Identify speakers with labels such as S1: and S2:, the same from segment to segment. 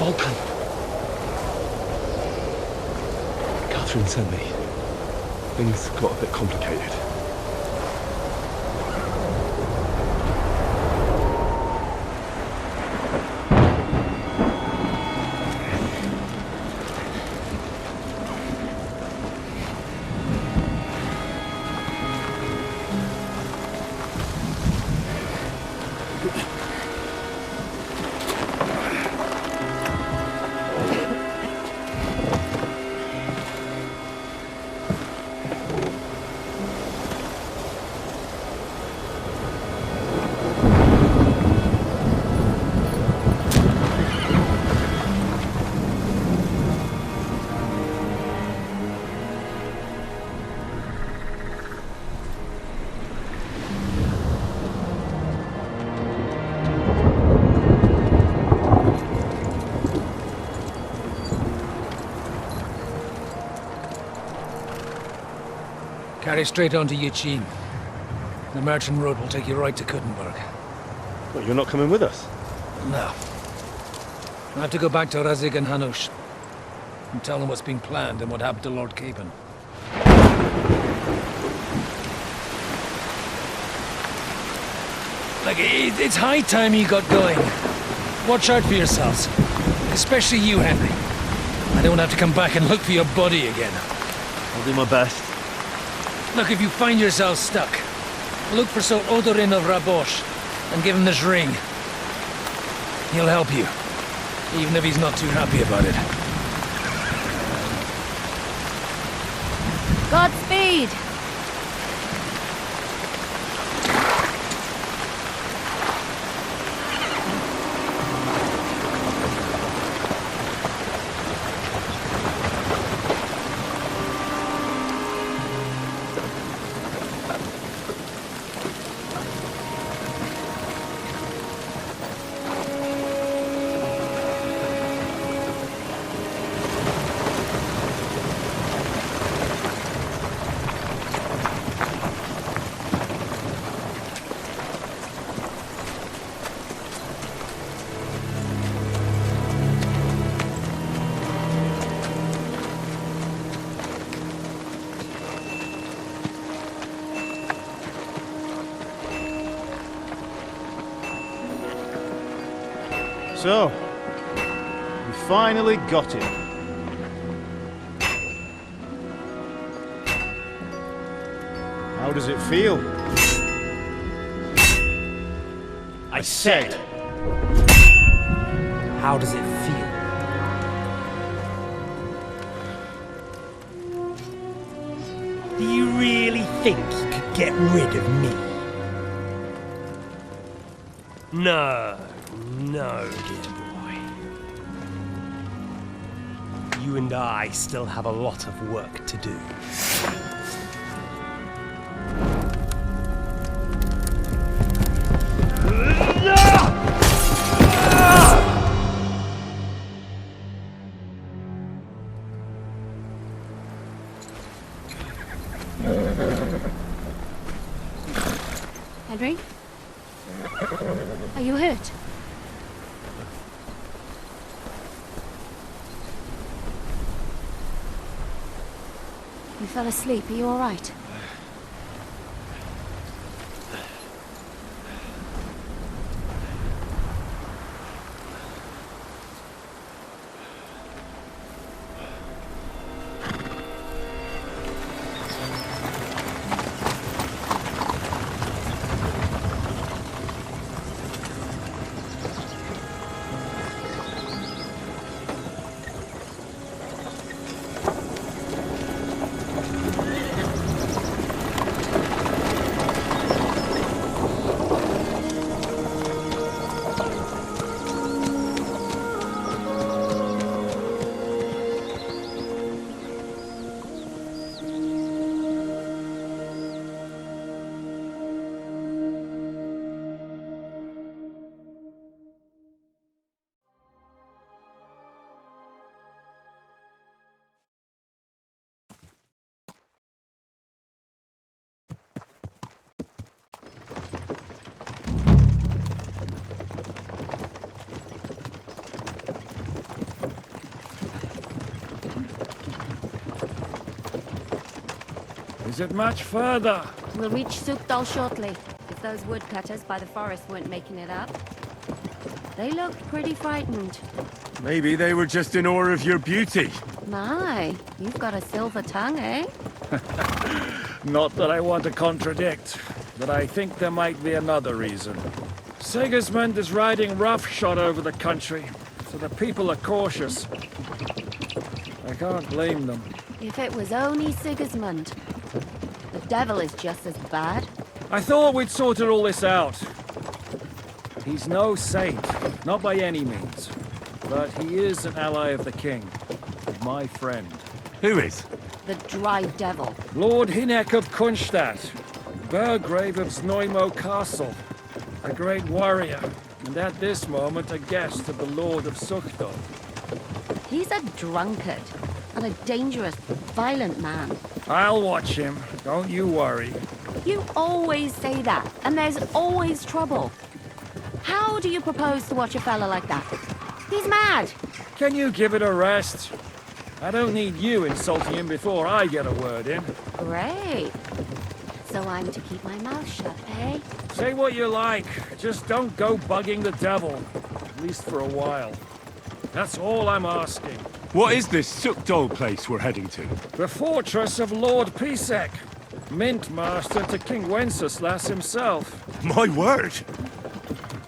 S1: Volkan. Catherine sent me. Things got a bit complicated.
S2: Carry straight on to Yichin. The merchant road will take you right to Kuttenberg.
S1: Well, you're not coming with us?
S2: No. I have to go back to Razik and Hanush and tell them what's been planned and what happened to Lord Capen. Like, it's high time you got going. Watch out for yourselves. Especially you, Henry. I don't have to come back and look for your body again.
S1: I'll do my best.
S2: Look, if you find yourself stuck, look for Sir Odorin of Rabosh and give him this ring. He'll help you, even if he's not too happy about it.
S3: Godspeed!
S4: So, we finally got him. How does it feel? I said,
S5: How does it feel? Do you really think you could get rid of me? No, no, dear boy. You and I still have a lot of work to do.
S3: Henry? Are you hurt? You fell asleep. Are you all right?
S2: Is it much further?
S3: We'll reach Sukdal shortly, if those woodcutters by the forest weren't making it up. They looked pretty frightened.
S6: Maybe they were just in awe of your beauty.
S3: My, you've got a silver tongue, eh?
S2: Not that I want to contradict, but I think there might be another reason. Sigismund is riding roughshod over the country, so the people are cautious. I can't blame them.
S3: If it was only Sigismund. The devil is just as bad.
S2: I thought we'd sorted all this out. He's no saint, not by any means. But he is an ally of the king, my friend.
S6: Who is?
S3: The dry devil.
S2: Lord Hinek of Kunstadt, Burgrave of Znojmo Castle, a great warrior, and at this moment a guest of the Lord of Sukhdal.
S3: He's a drunkard and a dangerous, violent man.
S2: I'll watch him, don't you worry.
S3: You always say that, and there's always trouble. How do you propose to watch a fella like that? He's mad.
S2: Can you give it a rest? I don't need you insulting him before I get a word in.
S3: Great. So I'm to keep my mouth shut, eh?
S2: Say what you like, just don't go bugging the devil. At least for a while. That's all I'm asking.
S6: What is this Sukdal place we're heading to?
S2: The fortress of Lord Pisek, Mint Master to King Wenceslas himself.
S6: My word!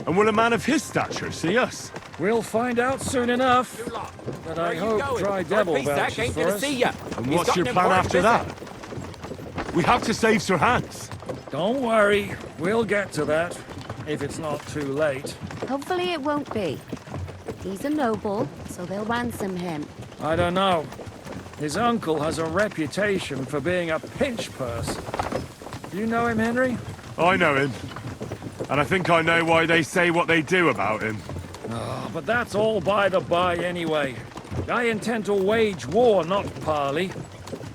S6: And will a man of his stature see us?
S2: We'll find out soon enough. But I hope Dry Devil vouches for us.
S6: And what's your plan after that? We have to save Sir Hans.
S2: Don't worry, we'll get to that, if it's not too late.
S3: Hopefully it won't be. He's a noble, so they'll ransom him.
S2: I don't know. His uncle has a reputation for being a pinch purse. Do you know him, Henry?
S6: I know him. And I think I know why they say what they do about him.
S2: Oh, but that's all by the by anyway. I intend to wage war, not parley.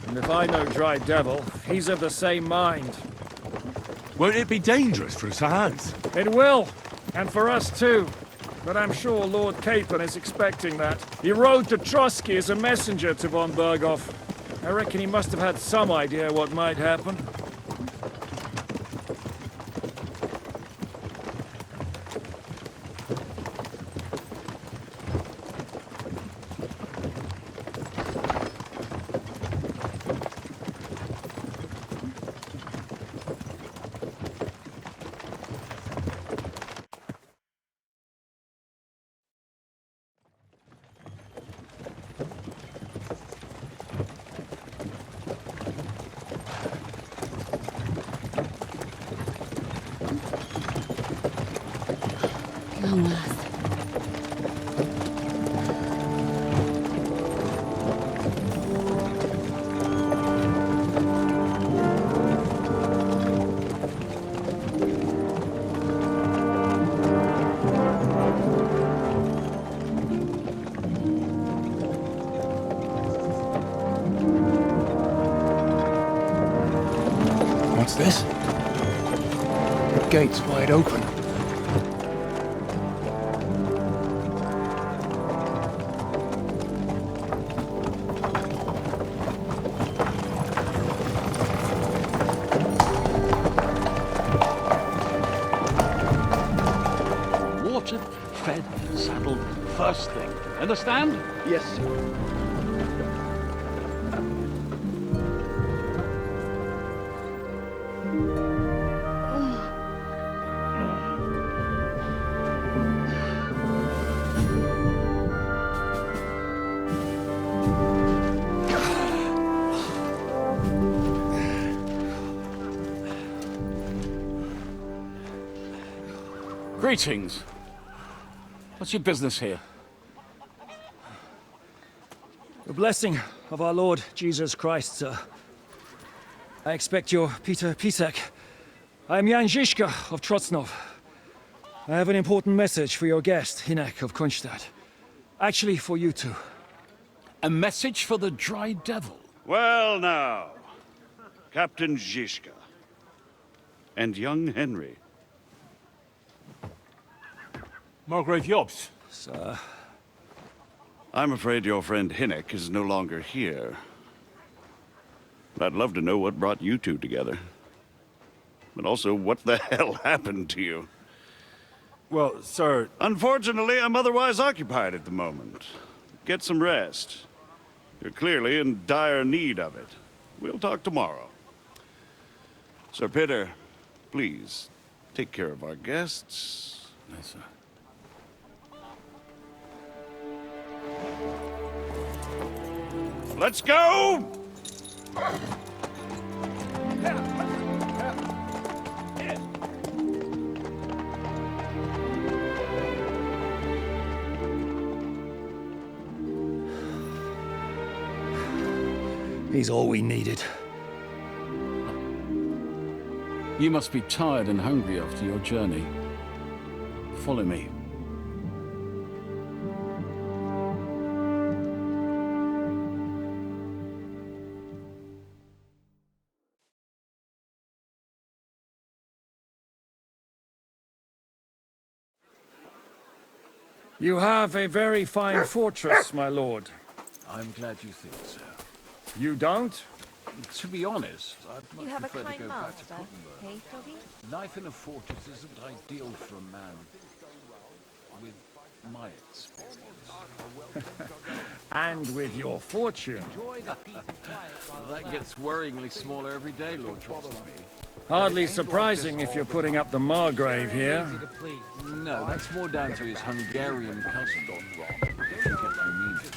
S2: And if I know Dry Devil, he's of the same mind.
S6: Won't it be dangerous for Sir Hans?
S2: It will, and for us too. But I'm sure Lord Capon is expecting that. He rode to Trotsky as a messenger to von Berghoff. I reckon he must have had some idea what might happen.
S3: Long last.
S1: What's this? The gate's wide open.
S7: Watered, fed, saddled, first thing. Understand?
S1: Yes, sir.
S7: Greetings. What's your business here?
S2: The blessing of our Lord Jesus Christ, sir. I expect you're Peter Pisek. I'm Jan Žižka of Trocnov. I have an important message for your guest, Hinek of Kunstadt. Actually, for you two.
S7: A message for the Dry Devil.
S8: Well now, Captain Žižka and young Henry.
S6: Margrave Jobs.
S2: Sir.
S8: I'm afraid your friend Hinek is no longer here. I'd love to know what brought you two together. But also, what the hell happened to you?
S6: Well, sir,
S8: Unfortunately, I'm otherwise occupied at the moment. Get some rest. You're clearly in dire need of it. We'll talk tomorrow. Sir Peter, please, take care of our guests.
S7: Yes, sir.
S8: Let's go!
S2: He's all we needed.
S7: You must be tired and hungry after your journey. Follow me.
S2: You have a very fine fortress, my lord.
S7: I'm glad you think so.
S2: You don't?
S7: To be honest, I'd
S3: You
S7: much
S3: have a
S7: prefer to
S3: kind
S7: go back to
S3: master,
S7: Kuttenberg.
S3: hey, Toby?
S7: Life in a fortress isn't ideal for a man with my experience.
S2: And with your fortune.
S7: That gets worryingly smaller every day, Lord Trostnov.
S2: Hardly surprising if you're putting up the Margrave here.
S7: No, that's more down to his Hungarian cousin. Don't get my meaning.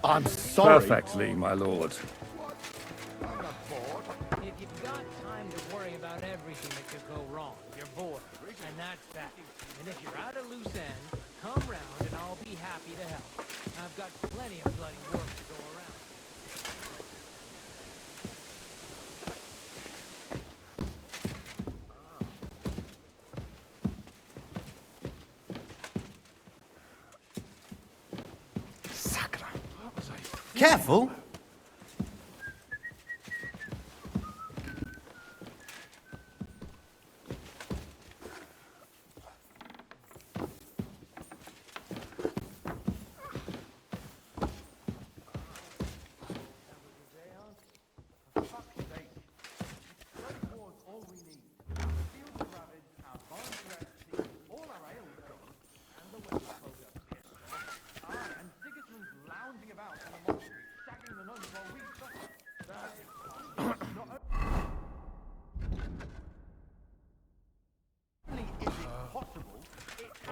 S4: I'm sorry.
S2: Perfectly, my lord.
S9: If you've got time to worry about everything that could go wrong, you're bored. And that's that. And if you're at a loose end, come round and I'll be happy to help. I've got plenty of bloody work to go around.
S5: Careful!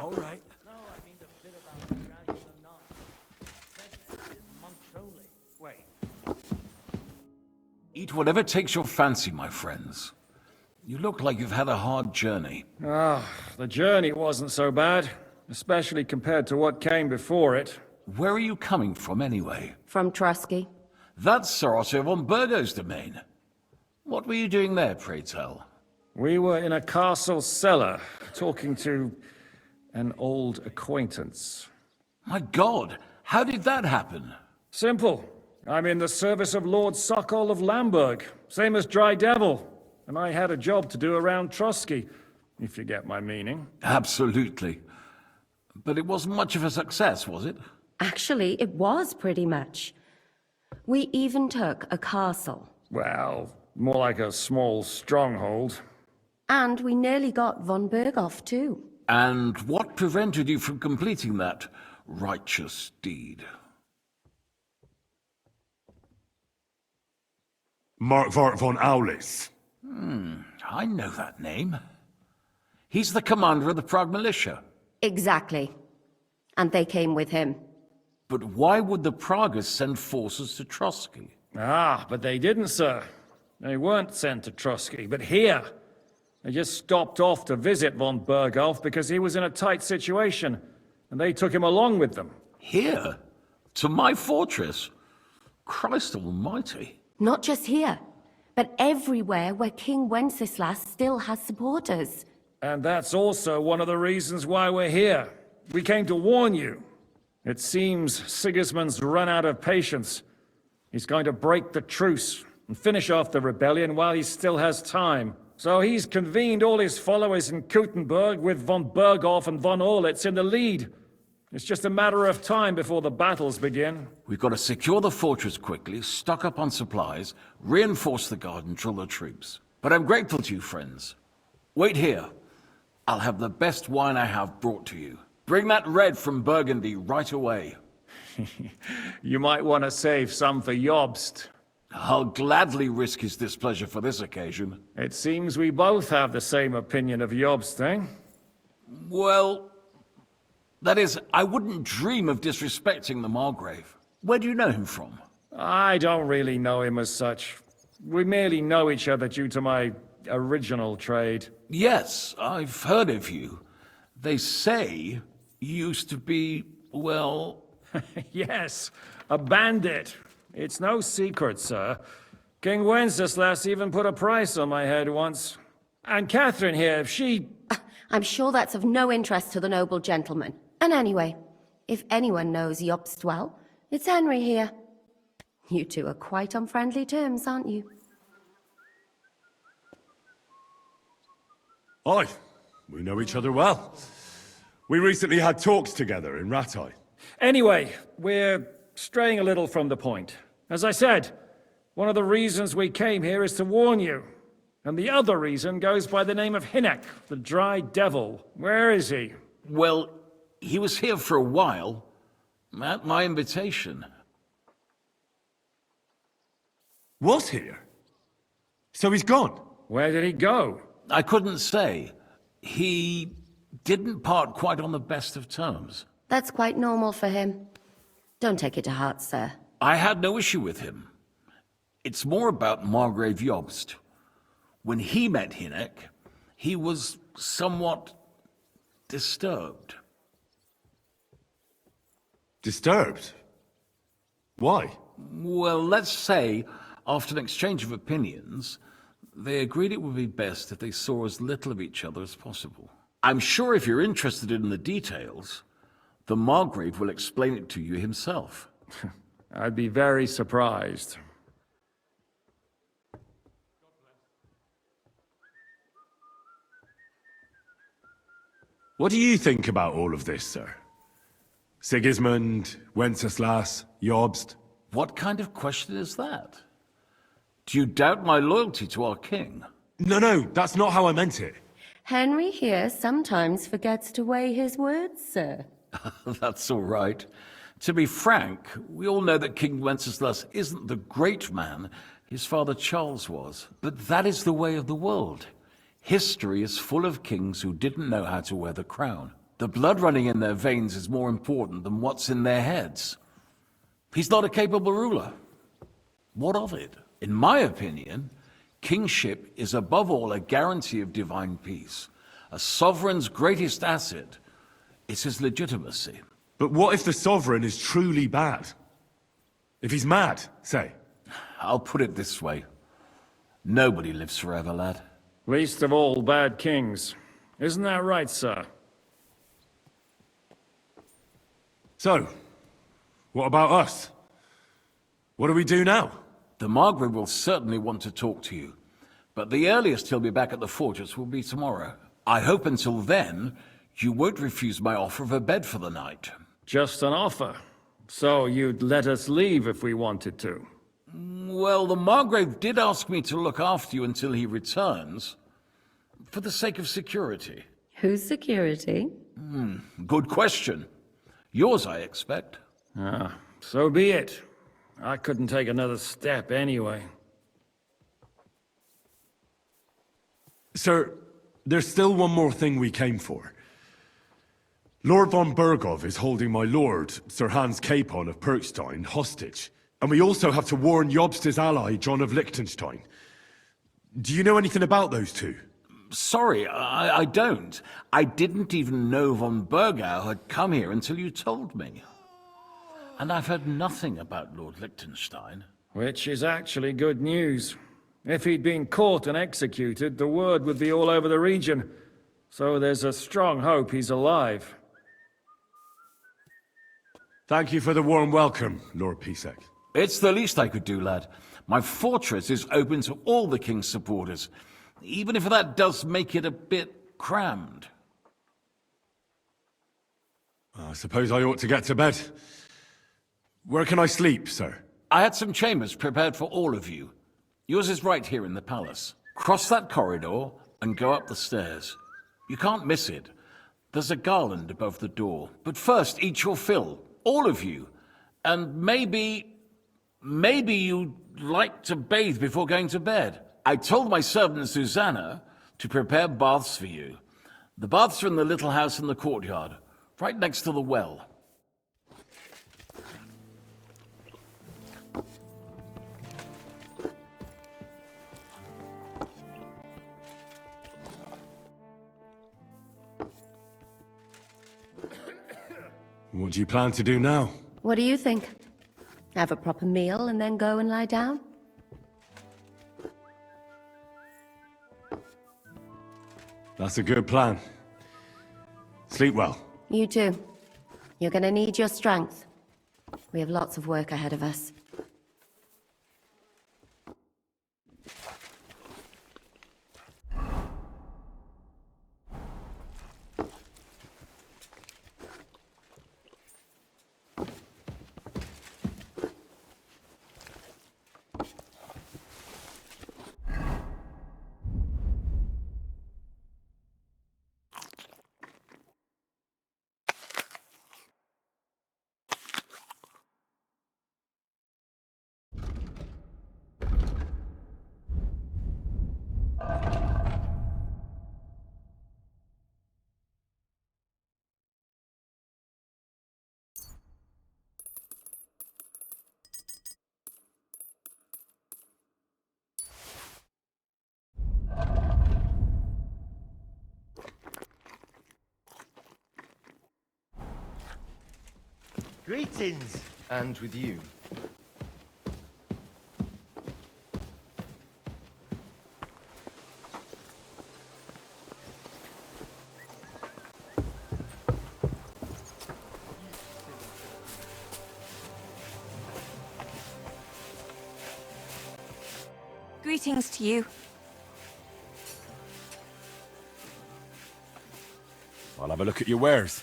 S2: All right.
S9: No, I mean the bit about drowning the nun. Said monks only. Wait.
S7: Eat whatever takes your fancy, my friends. You look like you've had a hard journey.
S2: The journey wasn't so bad, especially compared to what came before it.
S7: Where are you coming from, anyway?
S3: From Trusky.
S7: That's Sir Otto von Burgo's domain. What were you doing there, pray tell?
S2: We were in a castle cellar, talking to an old acquaintance.
S7: My God, how did that happen?
S2: Simple. I'm in the service of Lord Sokol of Lamberg, same as Dry Devil, and I had a job to do around Trusky, if you get my meaning.
S7: Absolutely. But it wasn't much of a success, was it?
S3: Actually, it was pretty much. We even took a castle.
S2: Well, more like a small stronghold.
S3: And we nearly got von Berghoff, too.
S7: And what prevented you from completing that righteous deed?
S6: Markvart von Aulis.
S7: I know that name. He's the commander of the Prague militia.
S3: Exactly. And they came with him.
S7: But why would the Praguers send forces to Trusky?
S2: But they didn't, sir. They weren't sent to Trusky, but here. They just stopped off to visit von Berghoff because he was in a tight situation, and they took him along with them.
S7: Here? To my fortress? Christ almighty.
S3: Not just here, but everywhere where King Wenceslas still has supporters.
S2: And that's also one of the reasons why we're here. We came to warn you. It seems Sigismund's run out of patience. He's going to break the truce and finish off the rebellion while he still has time. So he's convened all his followers in Kuttenberg with von Berghoff and von Orlitz in the lead. It's just a matter of time before the battles begin.
S7: We've got to secure the fortress quickly, stock up on supplies, reinforce the guard and drill the troops. But I'm grateful to you, friends. Wait here. I'll have the best wine I have brought to you. Bring that red from Burgundy right away.
S2: You might want to save some for Jobst.
S7: I'll gladly risk his displeasure for this occasion.
S2: It seems we both have the same opinion of Jobst, eh?
S7: Well, that is, I wouldn't dream of disrespecting the Margrave. Where do you know him from?
S2: I don't really know him as such. We merely know each other due to my original trade.
S7: Yes, I've heard of you. They say you used to be, well...
S2: Yes, a bandit. It's no secret, sir. King Wenceslas even put a price on my head once. And Catherine here, she...
S3: I'm sure that's of no interest to the noble gentleman. And anyway, if anyone knows Jobst well, it's Henry here. You two are quite on friendly terms, aren't you?
S6: Aye, we know each other well. We recently had talks together in Rattay.
S2: Anyway, we're straying a little from the point. As I said, one of the reasons we came here is to warn you. And the other reason goes by the name of Hynek, the Dry Devil. Where is he?
S7: Well, he was here for a while, at my invitation.
S6: Was here? So he's gone?
S2: Where did he go?
S7: I couldn't say. He didn't part quite on the best of terms.
S3: That's quite normal for him. Don't take it to heart, sir.
S7: I had no issue with him. It's more about Margrave Jobst. When he met Hynek, he was somewhat disturbed.
S6: Disturbed? Why?
S7: Well, let's say, after an exchange of opinions, they agreed it would be best if they saw as little of each other as possible. I'm sure if you're interested in the details, the Margrave will explain it to you himself.
S2: I'd be very surprised.
S6: What do you think about all of this, sir? Sigismund, Wenceslas, Jobst?
S7: What kind of question is that? Do you doubt my loyalty to our king?
S6: No, that's not how I meant it.
S3: Henry here sometimes forgets to weigh his words, sir.
S7: That's all right. To be frank, we all know that King Wenceslas isn't the great man his father Charles was. But that is the way of the world. History is full of kings who didn't know how to wear the crown. The blood running in their veins is more important than what's in their heads. He's not a capable ruler. What of it? In my opinion, kingship is above all a guarantee of divine peace. A sovereign's greatest asset is his legitimacy.
S6: But what if the sovereign is truly bad? If he's mad, say?
S7: I'll put it this way. Nobody lives forever, lad.
S2: Least of all bad kings. Isn't that right, sir?
S6: So, what about us? What do we do now?
S7: The Margrave will certainly want to talk to you, but the earliest he'll be back at the fortress will be tomorrow. I hope until then, you won't refuse my offer of a bed for the night.
S2: Just an offer. So you'd let us leave if we wanted to?
S7: Well, the Margrave did ask me to look after you until he returns, for the sake of security.
S3: Whose security?
S7: Good question. Yours, I expect.
S2: So be it. I couldn't take another step anyway.
S6: Sir, there's still one more thing we came for. Lord von Bergov is holding my lord, Sir Hans Capon of Perkstein, hostage. And we also have to warn Jobst's ally, John of Liechtenstein. Do you know anything about those two?
S7: Sorry, I don't. I didn't even know von Bergau had come here until you told me. And I've heard nothing about Lord Liechtenstein.
S2: Which is actually good news. If he'd been caught and executed, the word would be all over the region. So there's a strong hope he's alive.
S6: Thank you for the warm welcome, Lord Pisek.
S7: It's the least I could do, lad. My fortress is open to all the king's supporters, even if that does make it a bit crammed.
S6: suppose I ought to get to bed. Where can I sleep, sir?
S7: I had some chambers prepared for all of you. Yours is right here in the palace. Cross that corridor and go up the stairs. You can't miss it. There's a garland above the door. But first, eat your fill. All of you. And maybe you'd like to bathe before going to bed. I told my servant Susanna to prepare baths for you. The baths are in the little house in the courtyard, right next to the well.
S6: What do you plan to do now?
S3: What do you think? Have a proper meal and then go and lie down?
S6: That's a good plan. Sleep well.
S3: You too. You're gonna need your strength. We have lots of work ahead of us.
S4: Greetings.
S1: And with you.
S10: Greetings to you.
S1: I'll have a look at your wares.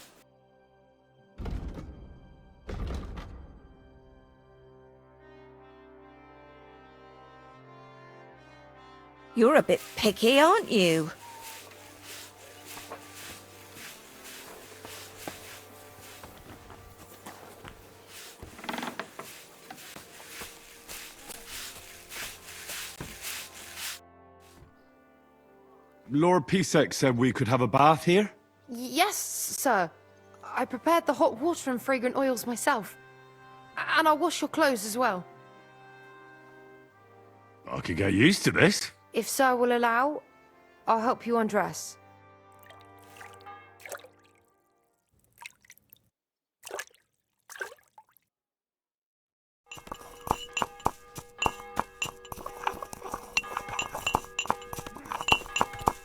S10: You're a bit picky, aren't you?
S6: Lord Pisek said we could have a bath here?
S11: Yes, sir. I prepared the hot water and fragrant oils myself. And I'll wash your clothes as well.
S6: I could get used to this.
S11: If sir will allow, I'll help you undress.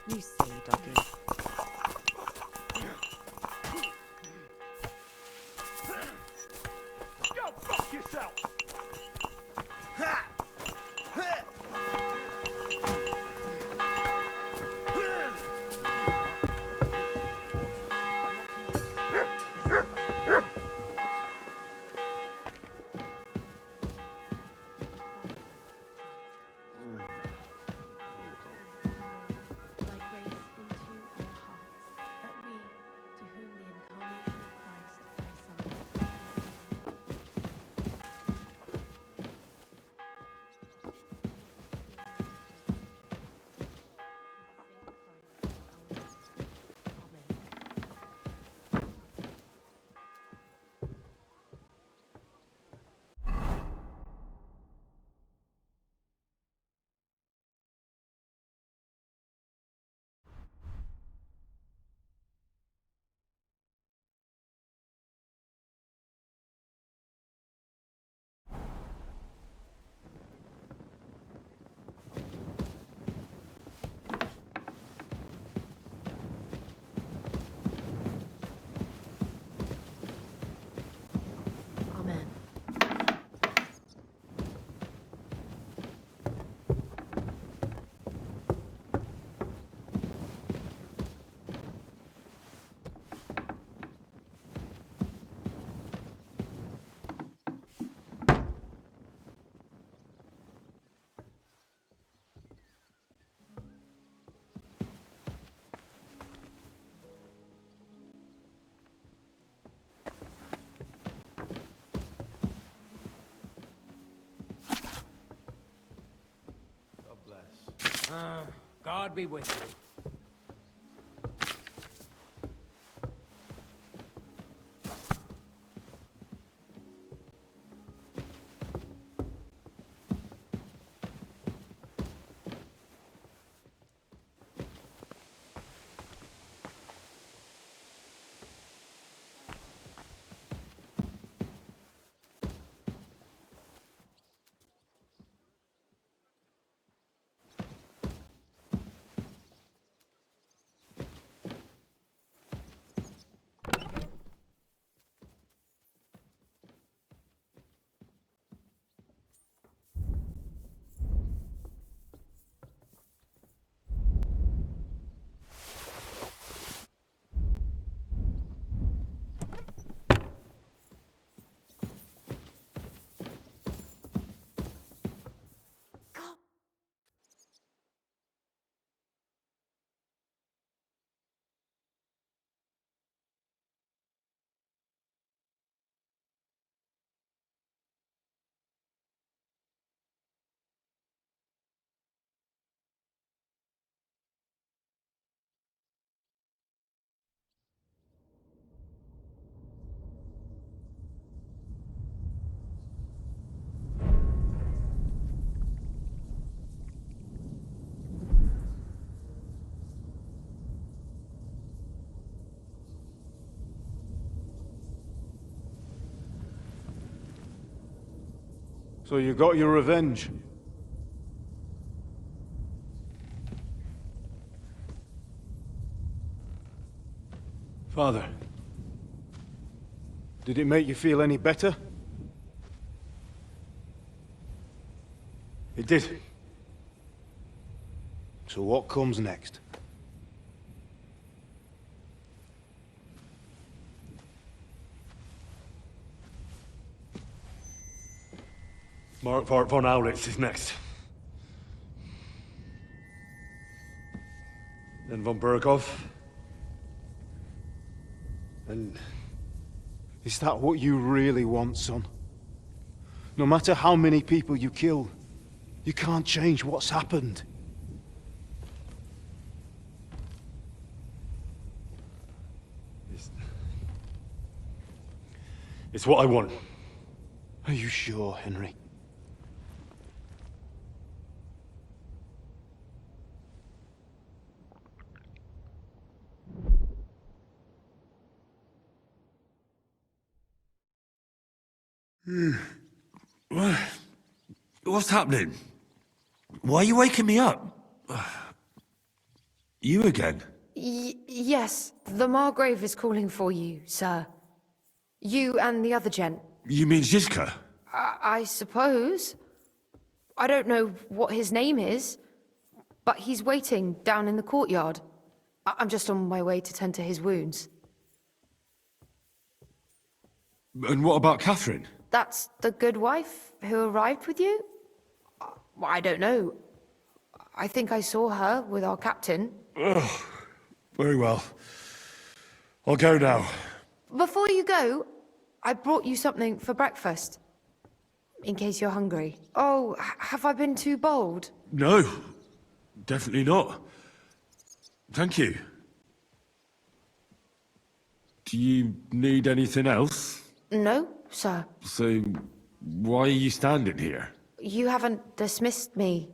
S10: You silly doggy.
S4: Go fuck yourself!
S9: God be with you.
S12: So you got your revenge? Father, did it make you feel any better? It did. So what comes next?
S6: Mark von Aulitz is next. Then von Berghoff.
S12: And is that what you really want, son? No matter how many people you kill, you can't change what's happened.
S6: It's what I want.
S12: Are you sure, Henry?
S6: What's happening? Why are you waking me up? You again?
S11: Yes, the Margrave is calling for you, sir. You and the other gent.
S6: You mean Zizka?
S11: I suppose. I don't know what his name is, but he's waiting down in the courtyard. I'm just on my way to tend to his wounds.
S6: And what about Catherine?
S11: That's the good wife who arrived with you? I don't know. I think I saw her with our captain.
S6: Oh, very well. I'll go now.
S11: Before you go, I brought you something for breakfast. In case you're hungry. Oh, have I been too bold?
S6: No, definitely not. Thank you. Do you need anything else?
S11: No, sir.
S6: So, why are you standing here?
S11: You haven't dismissed me,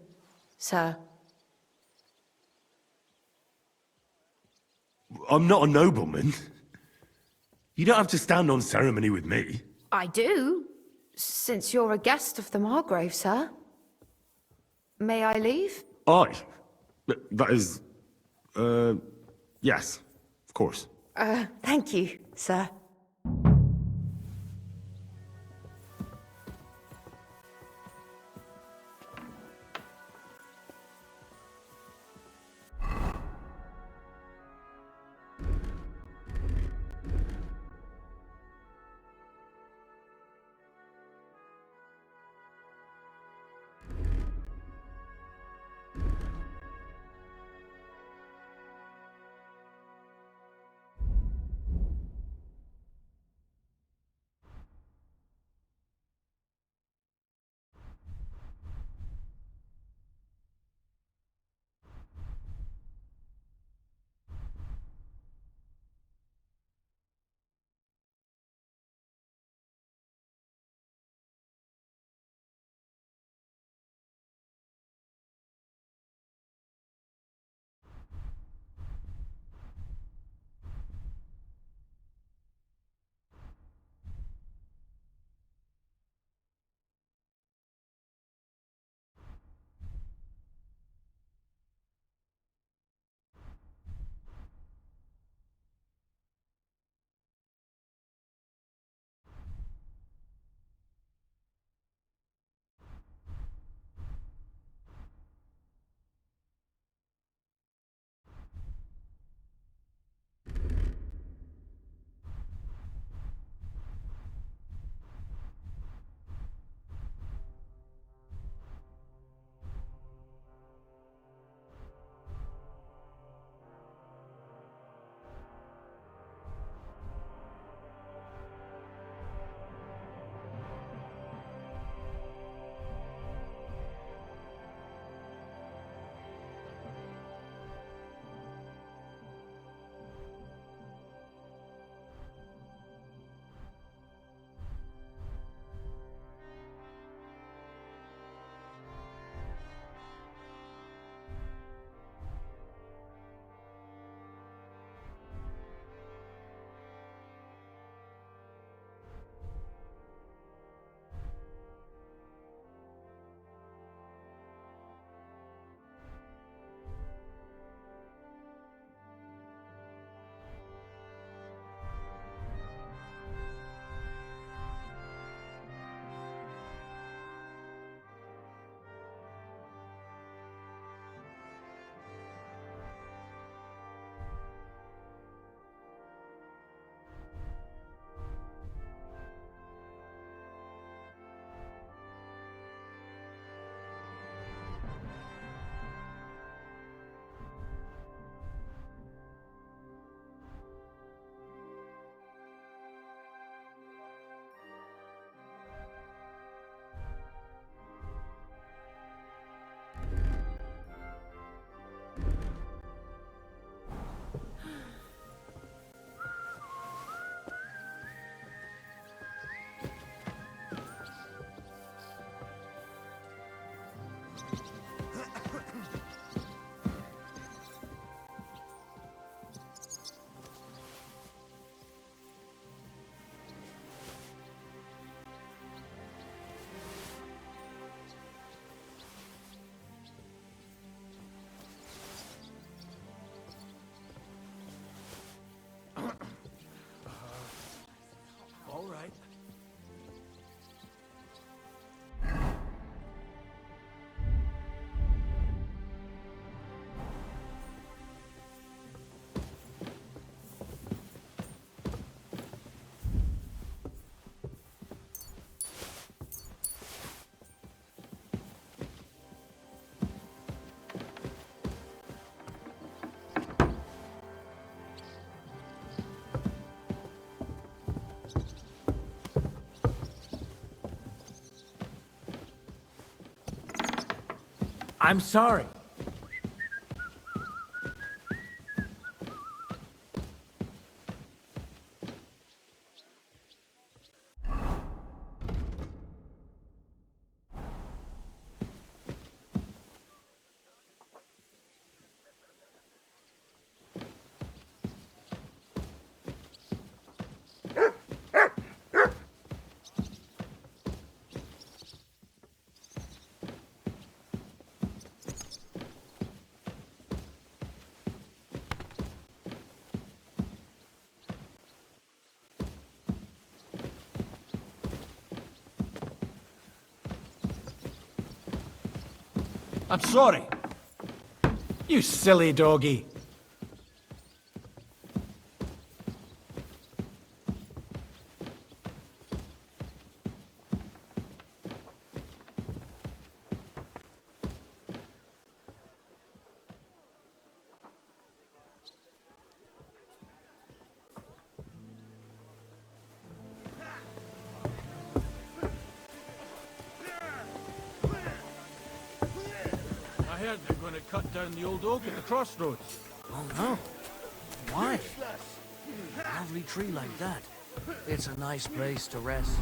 S11: sir.
S6: I'm not a nobleman. You don't have to stand on ceremony with me.
S11: I do, since you're a guest of the Margrave, sir. May I leave?
S6: That is... yes, of course.
S11: Thank you, sir.
S2: right.
S5: I'm sorry. I'm sorry. You silly doggy.
S2: I heard they're going to cut down the old oak at the crossroads.
S13: Oh no. Why? A lovely tree like that. It's a nice place to rest.